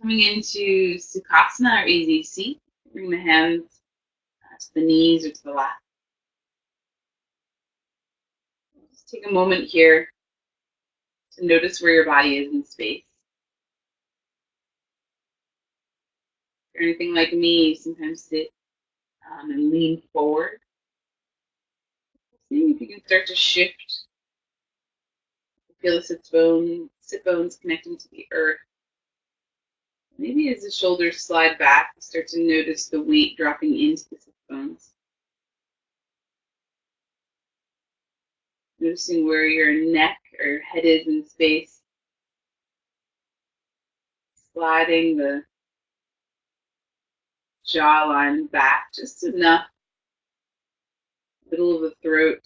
Coming into Sukhasana or easy seat, bring the hands to the knees or to the lap. Just take a moment here to notice where your body is in space. If you're anything like me, you sometimes sit and lean forward. See if you can start to shift. Feel the sit bones connecting to the earth. Maybe as the shoulders slide back, you start to notice the weight dropping into the sit bones. Noticing where your neck or your head is in space. Sliding the jawline back just enough. Middle of the throat.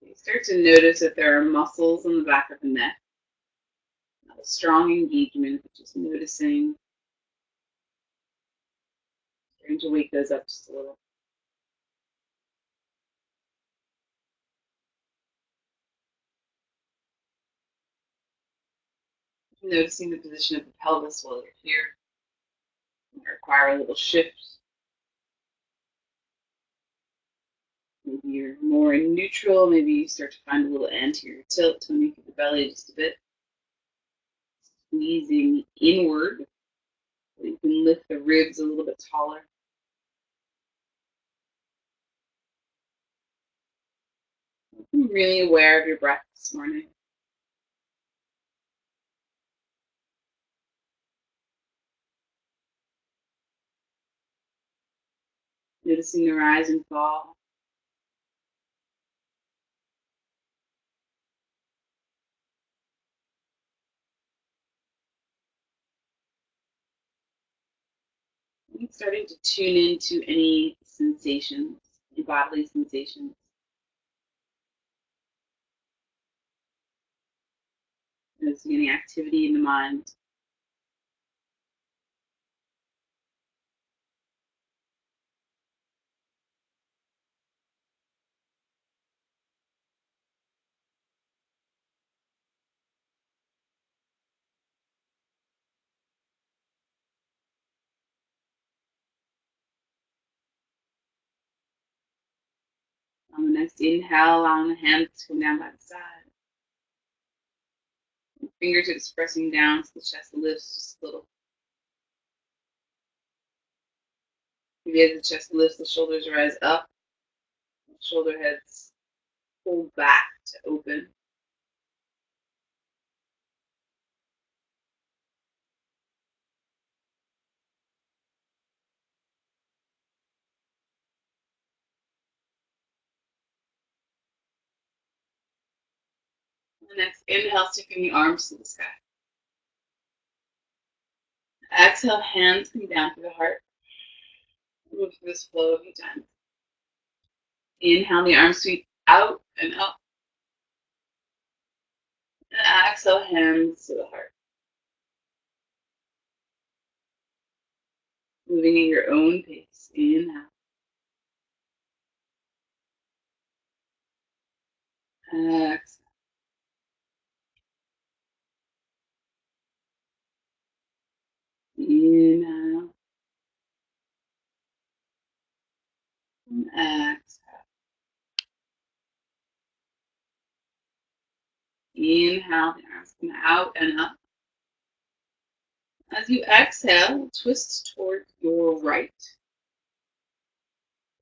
You start to notice that there are muscles on the back of the neck. Not a strong engagement, but just noticing. Starting to wake those up just a little. Noticing the position of the pelvis while you're here. It might require a little shift. Maybe you're more in neutral. Maybe you start to find a little anterior tilt to make the belly just a bit. Squeezing inward. So you can lift the ribs a little bit taller. I'm really aware of your breath this morning. Noticing the rise and fall. And starting to tune into any sensations, any bodily sensations. Noticing any activity in the mind. On the next inhale, allowing the hands to come down by the side. Fingertips pressing down so the chest lifts just a little. Maybe as the chest lifts, the shoulders rise up. The shoulder heads pull back to open. On the next inhale, taking the arms to the sky. Exhale, hands come down through the heart. Move through this flow a few times. Inhale, the arms sweep out and up. And exhale, hands to the heart. Moving at your own pace. Inhale. Exhale. Inhale. And exhale. Inhale, the arms come out and up. As you exhale, twist toward your right.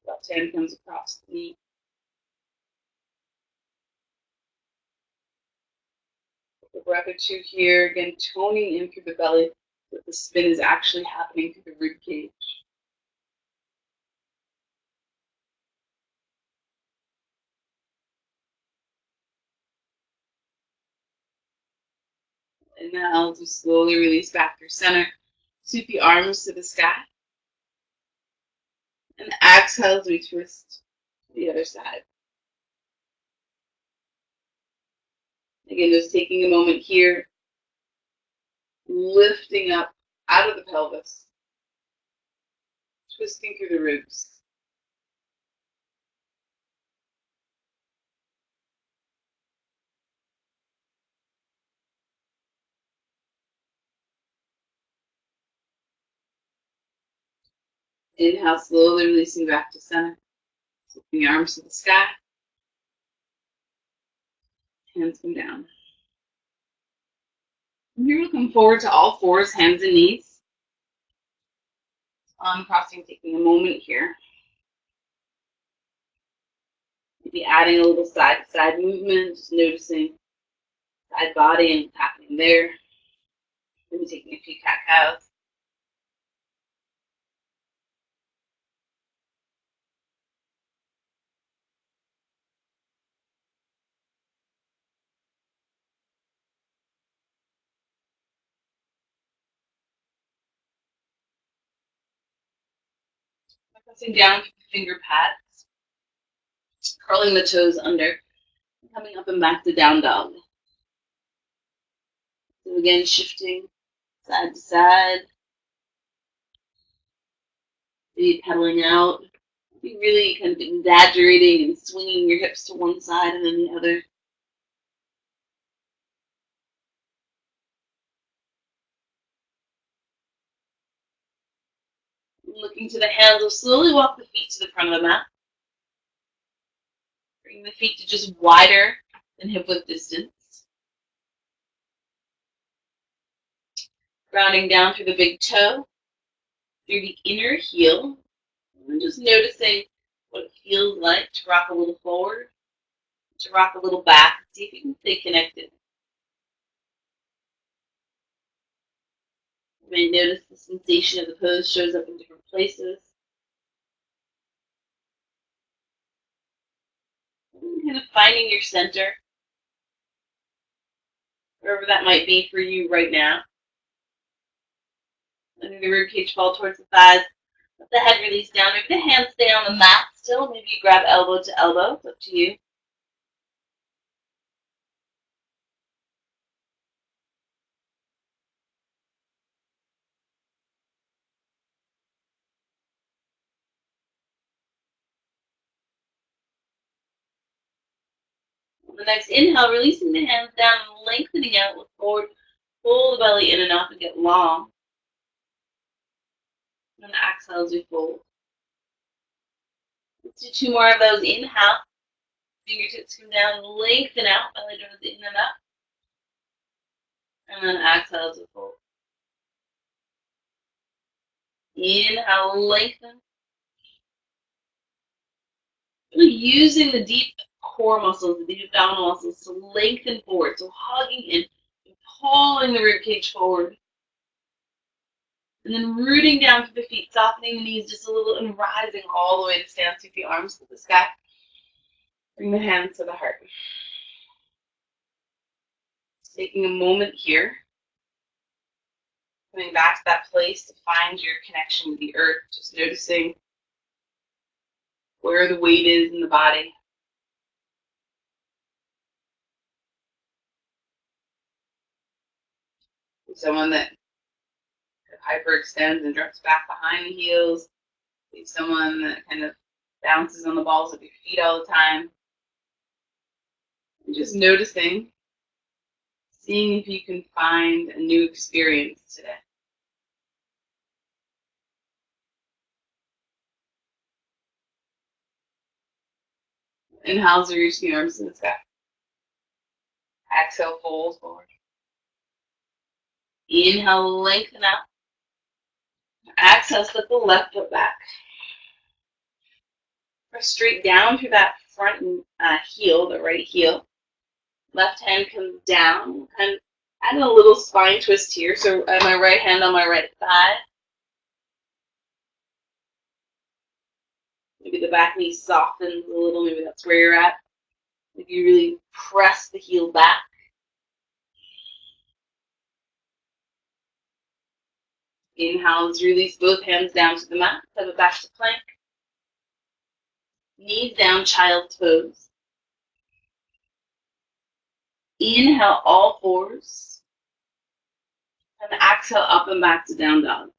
Left hand comes across the knee. A breath or two here, again toning in through the belly, but the spin is actually happening through the rib cage. Inhale to slowly release back through center. Sweep the arms to the sky. And exhale as we twist to the other side. Again, just taking a moment here, lifting up out of the pelvis, twisting through the ribs. Inhale, slowly releasing back to center. Taking your arms to the sky. Hands come down. And you're looking forward to all fours, hands and knees. Crossing, taking a moment here. Maybe adding a little side-to-side movement, just noticing side body and what's happening there. Maybe taking a few cat-cows. Pressing down with the finger pads. Curling the toes under. Coming up and back to down dog. So again, shifting side to side. Maybe pedaling out. Maybe really kind of exaggerating and swinging your hips to one side and then the other. Looking to the hands, we'll slowly walk the feet to the front of the mat. Bring the feet to just wider than hip width distance. Grounding down through the big toe, through the inner heel. And just noticing what it feels like to rock a little forward, to rock a little back. See if you can stay connected. You may notice the sensation of the pose shows up in different places. And kind of finding your center, wherever that might be for you right now. Letting the ribcage fall towards the thighs. Let the head release down. Maybe the hands stay on the mat still. Maybe you grab elbow to elbow. It's up to you. On the next inhale, releasing the hands down and lengthening out. Look forward. Pull the belly in and up and get long. And then exhale as we fold. Let's do 2 more of those. Inhale. Fingertips come down, lengthen out. Belly goes in and up. And then exhale as we fold. Inhale, lengthen. Really using the deep core muscles, the deep abdominal muscles to lengthen forward. So hugging in and pulling the ribcage forward. And then rooting down through the feet, softening the knees just a little and rising all the way to stand. Take the arms to the sky. Bring the hands to the heart. Taking a moment here. Coming back to that place to find your connection with the earth. Just noticing where the weight is in the body. Someone that hyperextends and drops back behind the heels. Someone that kind of bounces on the balls of your feet all the time. And just noticing, seeing if you can find a new experience today. Inhale, reach the arms to the sky. Exhale, fold forward. Inhale, lengthen out. Exhale, step the left foot back. Press straight down through that front heel, the right heel. Left hand comes down. Kind of add a little spine twist here. So I have my right hand on my right thigh. Maybe the back knee softens a little. Maybe that's where you're at. If you really press the heel back. Inhale, release both hands down to the mat. Step it back to plank. Knees down, child's pose. Inhale, all fours. And exhale, up and back to down dog.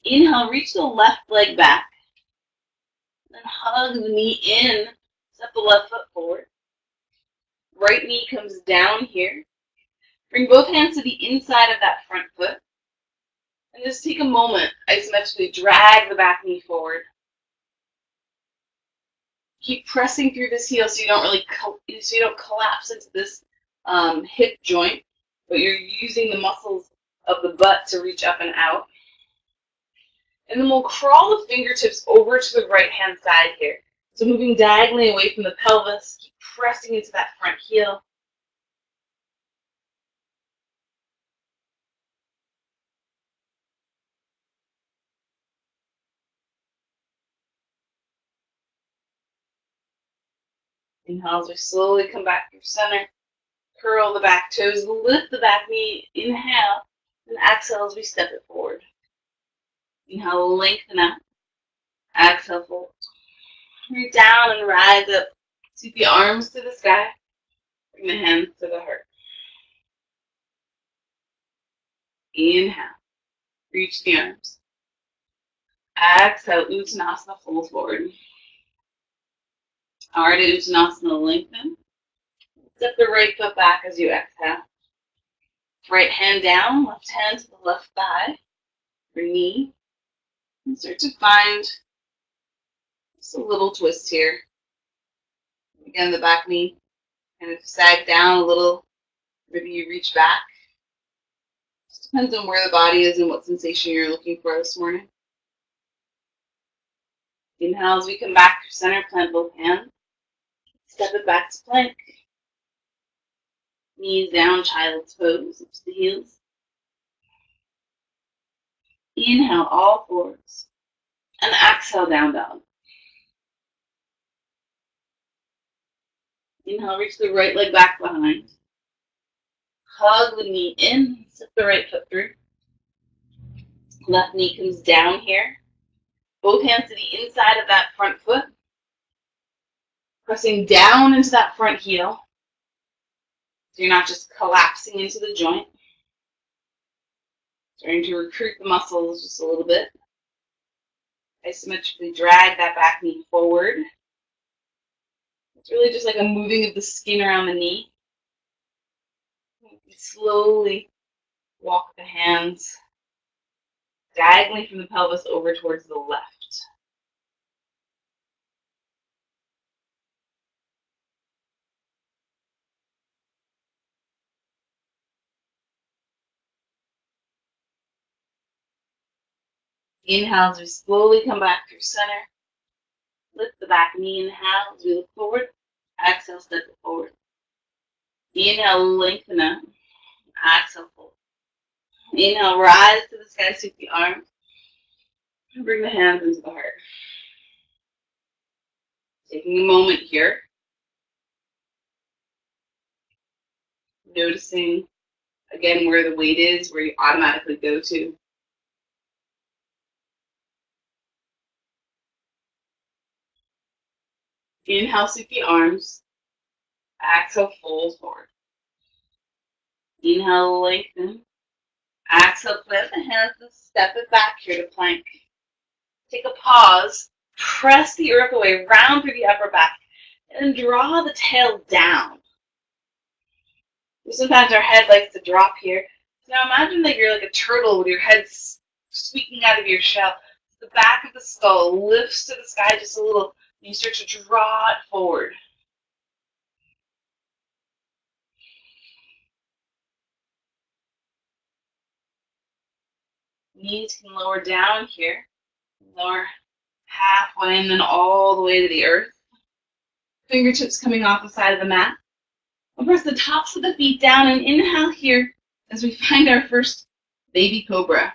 Inhale, reach the left leg back. Then hug the knee in. Step the left foot forward. Right knee comes down here. Bring both hands to the inside of that front foot. And just take a moment, isometrically drag the back knee forward. Keep pressing through this heel so you don't collapse into this hip joint, but you're using the muscles of the butt to reach up and out. And then we'll crawl the fingertips over to the right-hand side here. So moving diagonally away from the pelvis, keep pressing into that front heel. Inhale as we slowly come back through center. Curl the back toes, lift the back knee, inhale, and exhale as we step it forward. Inhale, lengthen up. Exhale, fold. Reach down and rise up. Sweep the arms to the sky. Bring the hands to the heart. Inhale. Reach the arms. Exhale, Uttanasana, fold forward. Ardha Uttanasana, lengthen. Step the right foot back as you exhale. Right hand down, left hand to the left thigh, or knee. And start to find just a little twist here. Again, the back knee kind of sag down a little. Maybe you reach back. Just depends on where the body is and what sensation you're looking for this morning. Inhale as we come back to center, plant both hands. Step it back to plank. Knees down, child's pose, up to the heels. Inhale, all fours. And exhale, down dog. Inhale, reach the right leg back behind. Hug the knee in, step the right foot through. Left knee comes down here. Both hands to the inside of that front foot. Pressing down into that front heel. So you're not just collapsing into the joint. Starting to recruit the muscles just a little bit. Isometrically drag that back knee forward. It's really just like a moving of the skin around the knee. Slowly walk the hands diagonally from the pelvis over towards the left. Inhale as we slowly come back through center. Lift the back knee, inhale as we look forward. Exhale, step it forward. Inhale, lengthen up. Exhale, fold. Inhale, rise to the sky, sweep the arms. And bring the hands into the heart. Taking a moment here. Noticing, again, where the weight is, where you automatically go to. Inhale, sweep the arms. Exhale, fold forward. Inhale, lengthen. Exhale, plant the hands and step it back here to plank. Take a pause. Press the earth away, round through the upper back, and draw the tail down. Sometimes our head likes to drop here. So now imagine that you're like a turtle with your head squeaking out of your shell. The back of the skull lifts to the sky just a little, and you start to draw it forward. Knees can lower down here. Lower halfway and then all the way to the earth. Fingertips coming off the side of the mat. We'll press the tops of the feet down and inhale here as we find our first baby cobra.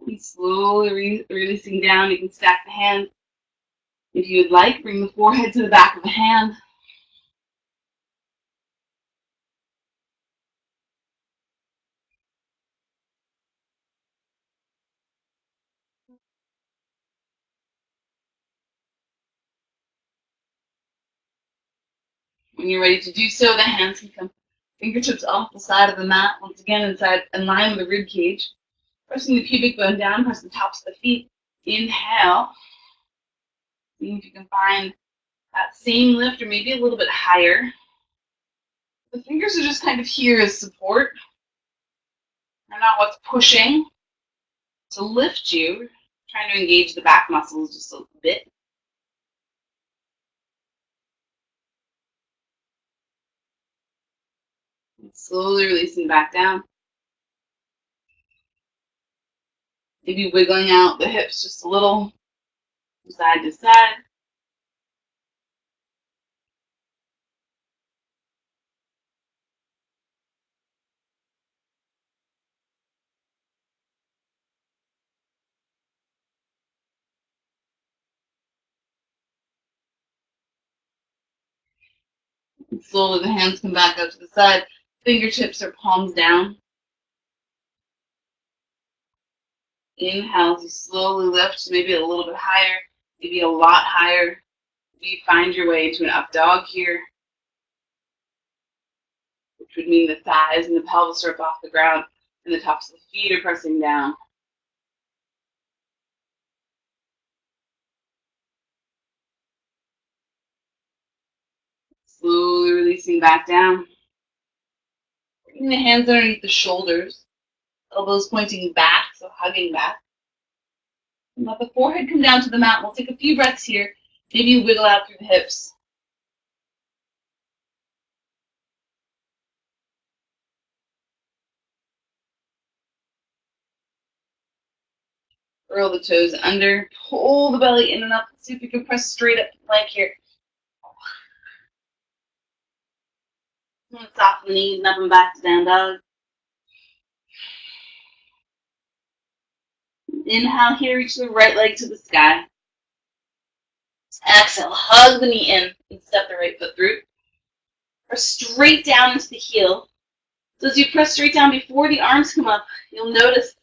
And slowly releasing down, you can stack the hands. If you would like, bring the forehead to the back of the hand. When you're ready to do so, the hands can come Fingertips off the side of the mat, once again inside in line with the rib cage. Pressing the pubic bone down, press the tops of the feet. Inhale. See if you can find that same lift or maybe a little bit higher. The fingers are just kind of here as support. They're not what's pushing to lift you. Trying to engage the back muscles just a bit. And slowly releasing back down. Maybe wiggling out the hips just a little from side to side. And slowly the hands come back up to the side. Fingertips or palms down. Inhale as you slowly lift, maybe a little bit higher, maybe a lot higher. You find your way into an up dog here, which would mean the thighs and the pelvis are up off the ground and the tops of the feet are pressing down. Slowly releasing back down. Bringing the hands underneath the shoulders, elbows pointing back, so hugging back. And let the forehead come down to the mat. We'll take a few breaths here. Maybe you wiggle out through the hips. Curl the toes under, pull the belly in and up. See if you can press straight up to plank here. And soften the knees and up and back to down dog. Inhale here, reach the right leg to the sky. Exhale, hug the knee in and step the right foot through. Press straight down into the heel. So as you press straight down before the arms come up, you'll notice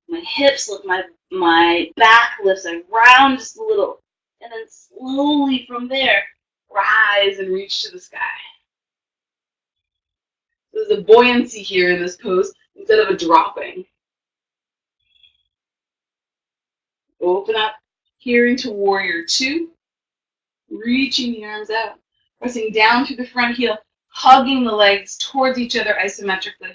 my hips lift, my back lifts, I round just a little. And then slowly from there, rise and reach to the sky. There's a buoyancy here in this pose instead of a dropping. Open up here into warrior two. Reaching the arms out. Pressing down through the front heel. Hugging the legs towards each other isometrically.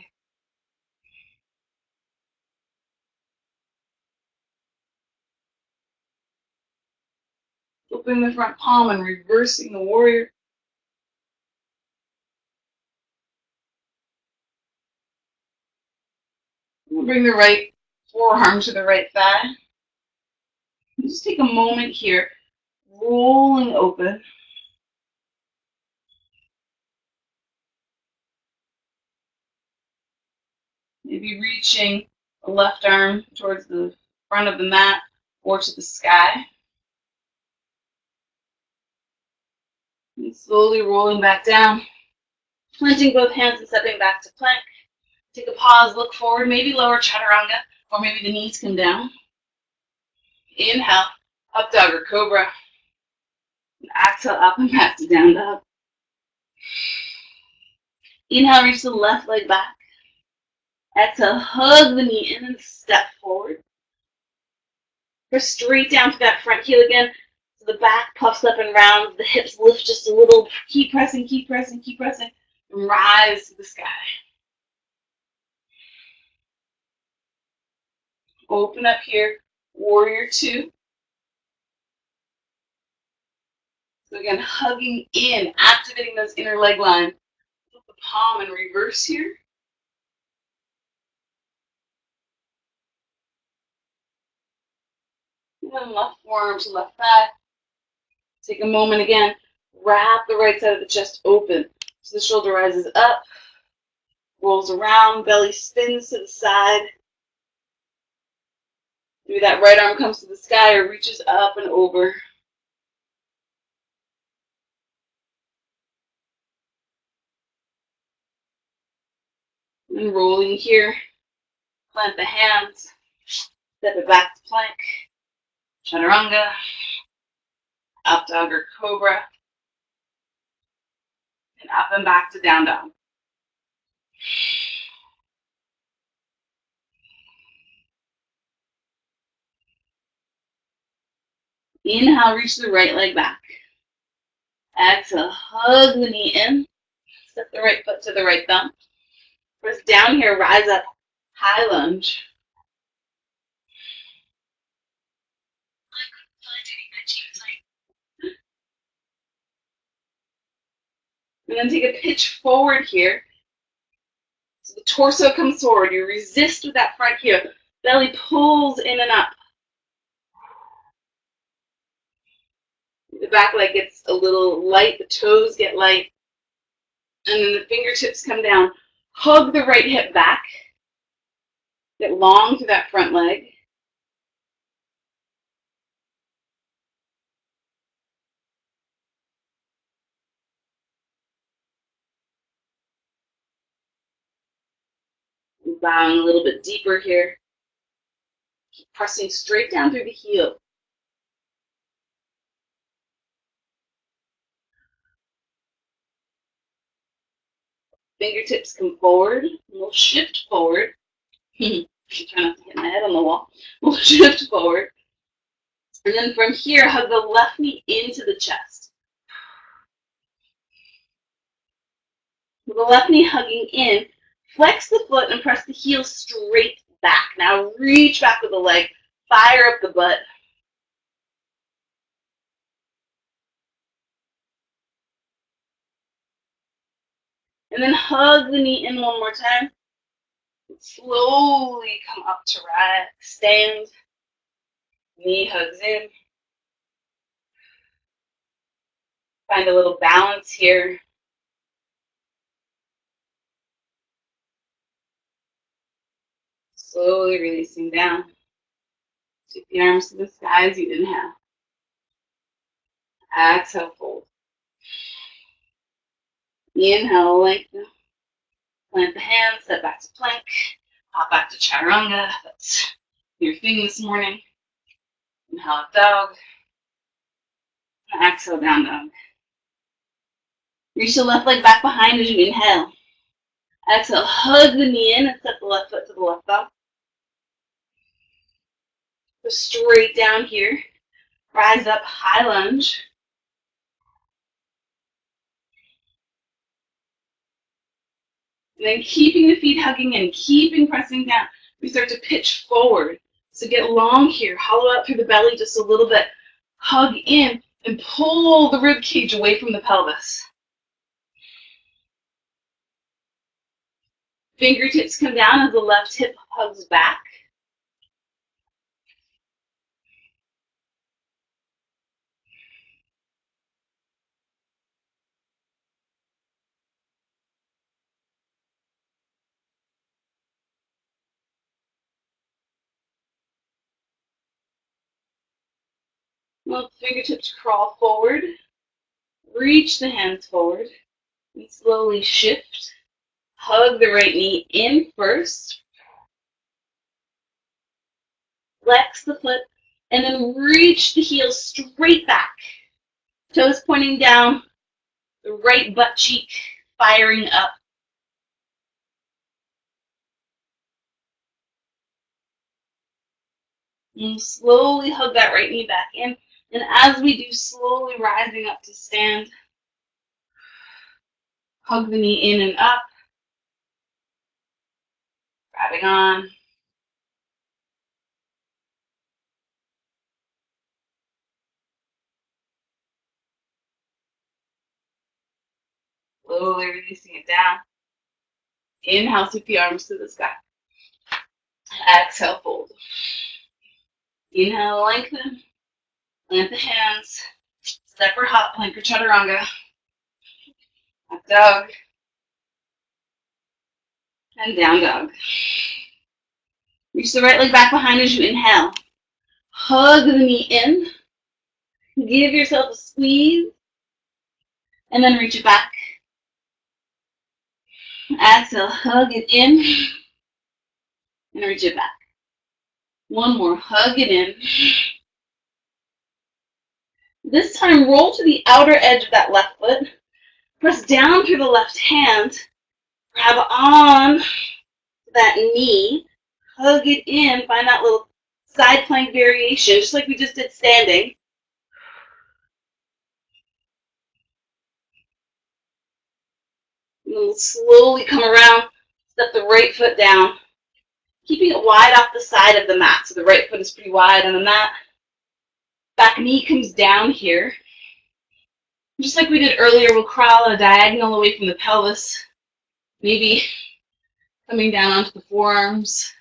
Opening the front palm and reversing the warrior. We'll bring the right forearm to the right thigh. Just take a moment here, rolling open. Maybe reaching the left arm towards the front of the mat or to the sky. And slowly rolling back down. Planting both hands and stepping back to plank. Take a pause, look forward, maybe lower chaturanga, or maybe the knees come down. Inhale, up dog or cobra. And exhale, up and back to down dog. Inhale, reach the left leg back. Exhale, hug the knee in and step forward. Press straight down to that front heel again. So the back puffs up and rounds, the hips lift just a little. Keep pressing, keep pressing, keep pressing. And rise to the sky. Open up here, warrior two. So again, hugging in, activating those inner leg lines. Put the palm in reverse here. And then left forearm to left thigh. Take a moment again. Wrap the right side of the chest open. So the shoulder rises up, rolls around, belly spins to the side. Maybe that right arm comes to the sky or reaches up and over. And rolling here. Plant the hands. Step it back to plank. Chaturanga. Up dog or cobra. And up and back to down dog. Inhale, reach the right leg back. Exhale, hug the knee in. Step the right foot to the right thumb. Press down here, rise up, high lunge. And then take a pitch forward here. So the torso comes forward. You resist with that front heel. Belly pulls in and up. The back leg gets a little light. The toes get light. And then the fingertips come down. Hug the right hip back. Get long through that front leg. Bowing a little bit deeper here. Keep pressing straight down through the heel. Fingertips come forward. We'll shift forward. Try not to hit my head on the wall. We'll shift forward. And then from here, hug the left knee into the chest. With the left knee hugging in, flex the foot and press the heel straight back. Now reach back with the leg. Fire up the butt. And then hug the knee in one more time. Slowly come up to rise. Stand. Knee hugs in. Find a little balance here. Slowly releasing down. Take the arms to the sky as you inhale. Exhale, fold. Inhale, lengthen. Plant the hands, step back to plank. Hop back to chaturanga. That's your thing this morning. Inhale, up dog. And exhale, down dog. Reach the left leg back behind as you inhale. Exhale, hug the knee in and step the left foot to the left dog. Go straight down here. Rise up, high lunge. And then keeping the feet hugging in, keeping pressing down, we start to pitch forward. So get long here, hollow out through the belly just a little bit. Hug in and pull the rib cage away from the pelvis. Fingertips come down as the left hip hugs back. Let the fingertips crawl forward. Reach the hands forward. And slowly shift. Hug the right knee in first. Flex the foot. And then reach the heel straight back. Toes pointing down. The right butt cheek firing up. And slowly hug that right knee back in. And as we do, slowly rising up to stand. Hug the knee in and up. Grabbing on. Slowly releasing it down. Inhale, sweep the arms to the sky. Exhale, fold. Inhale, lengthen. Plant the hands. Step or hop, plank or chaturanga. Up dog. And down dog. Reach the right leg back behind as you inhale. Hug the knee in. Give yourself a squeeze. And then reach it back. Exhale, hug it in. And reach it back. One more, hug it in. This time, roll to the outer edge of that left foot. Press down through the left hand. Grab on that knee, hug it in, find that little side plank variation, just like we just did standing. And then we'll slowly come around, step the right foot down, keeping it wide off the side of the mat. So the right foot is pretty wide on the mat. Back knee comes down here. Just like we did earlier, we'll crawl a diagonal away from the pelvis, maybe coming down onto the forearms.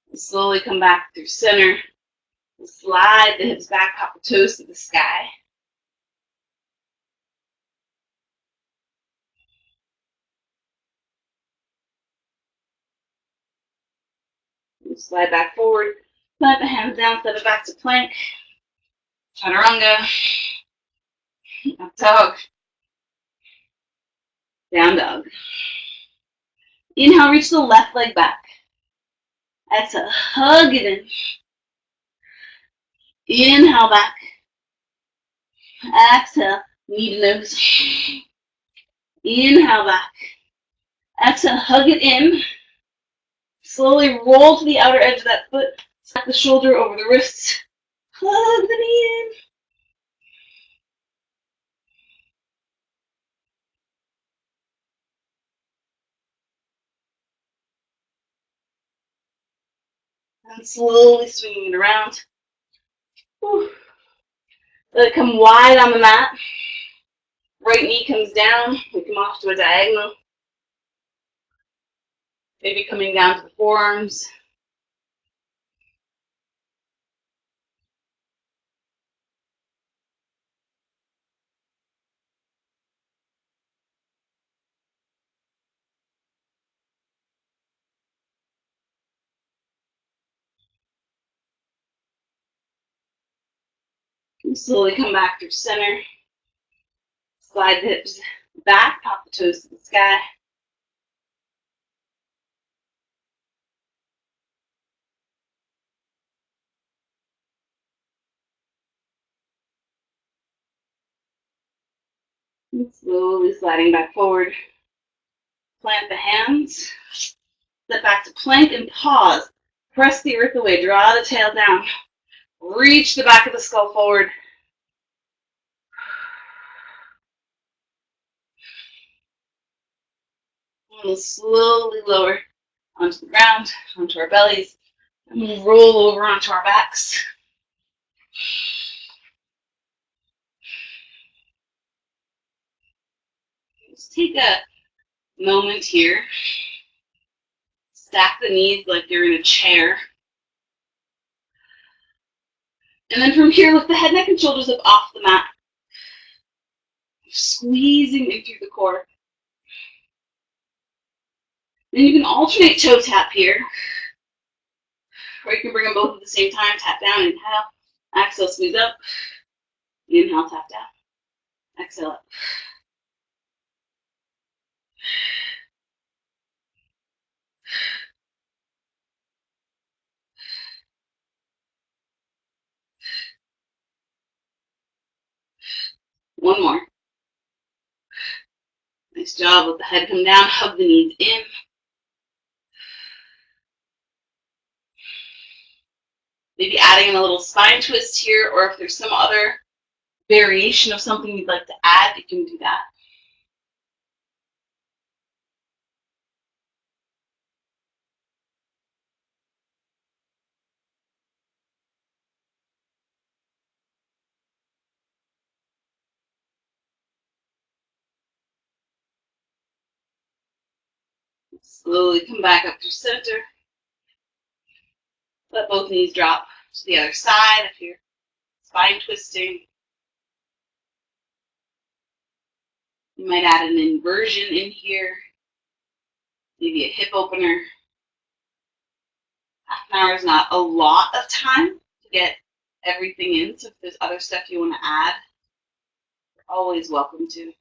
We'll slowly come back through center. We'll slide the hips back, pop the toes to the sky. We'll slide back forward, plant the hands down, step it back to plank. Chaturanga. Up dog. Down dog. Inhale, reach the left leg back. Exhale, hug it in. Inhale back. Exhale, knee to nose. Inhale back. Exhale, hug it in. Slowly roll to the outer edge of that foot. Stack the shoulder over the wrists. Hug the knee in. And slowly swinging it around. Whew. Let it come wide on the mat. Right knee comes down. We come off to a diagonal. Maybe coming down to the forearms. And slowly come back through center. Slide the hips back, pop the toes to the sky. And slowly sliding back forward. Plant the hands. Step back to plank and pause. Press the earth away. Draw the tail down. Reach the back of the skull forward. And we'll slowly lower onto the ground, onto our bellies, and we'll roll over onto our backs. Just take a moment here. Stack the knees like you're in a chair. And then from here, lift the head, neck, and shoulders up off the mat. Squeezing in through the core. Then you can alternate toe tap here. Or you can bring them both at the same time. Tap down, inhale. Exhale, squeeze up. Inhale, tap down. Exhale up. One more. Nice job. Let the head come down. Hug the knees in. Maybe adding in a little spine twist here, or if there's some other variation of something you'd like to add, you can do that. Slowly come back up through center. Let both knees drop to the other side if you're spine twisting. You might add an inversion in here, maybe a hip opener. Half an hour is not a lot of time to get everything in, so if there's other stuff you want to add, always welcome to.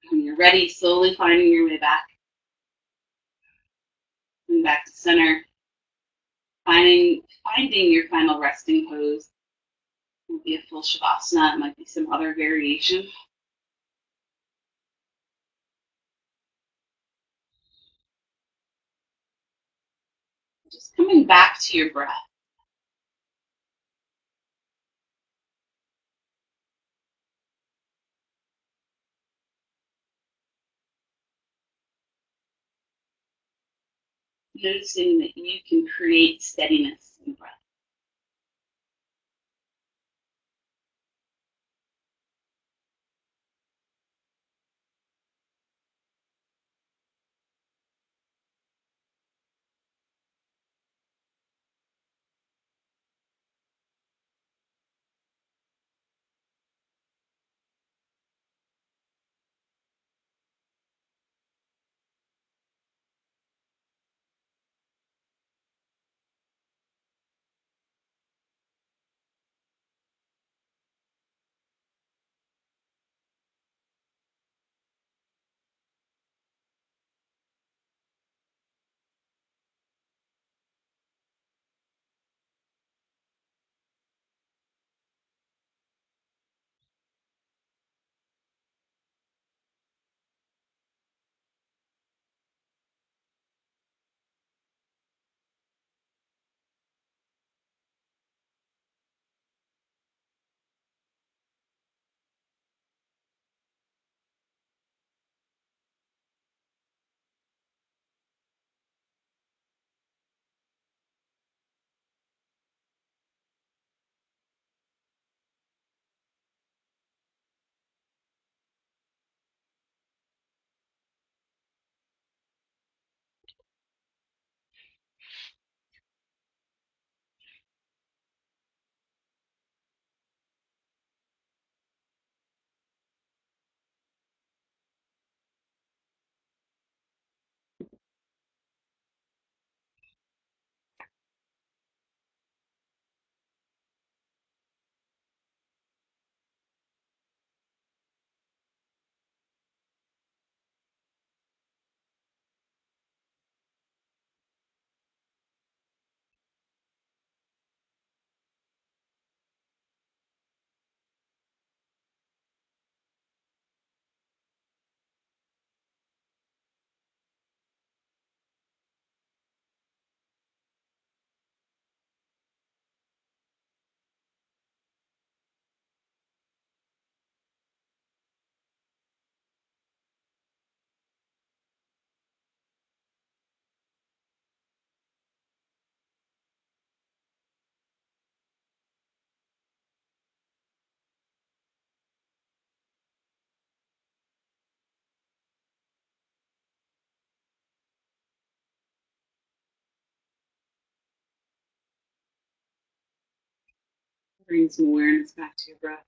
When you're ready, slowly finding your way back. And back to center. Finding your final resting pose. It might be a full shavasana. It might be some other variation. Just coming back to your breath. Noticing that you can create steadiness in breath. Bring some awareness back to your breath.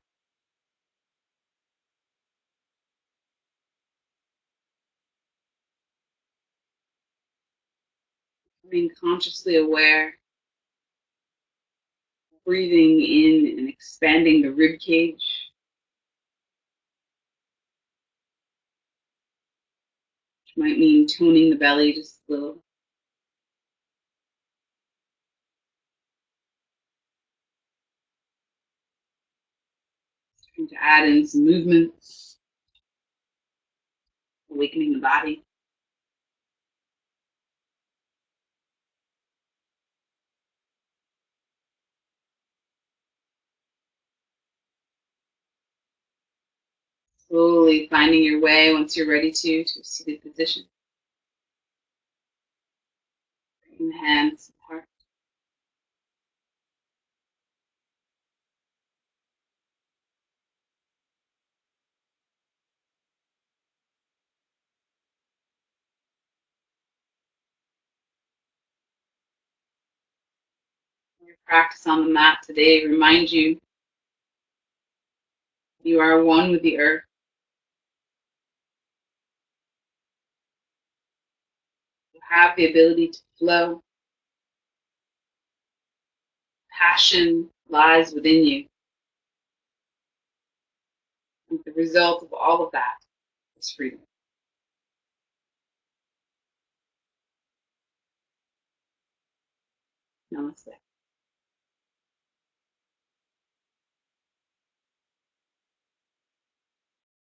Being consciously aware, breathing in and expanding the rib cage. Which might mean toning the belly just a little. Trying to add in some movements, awakening the body. Slowly finding your way, once you're ready to a seated position. Bring the hands apart. Your practice on the mat today remind you you are one with the earth. You have the ability to flow. passion lies within you. And the result of all of that is freedom. Namaste.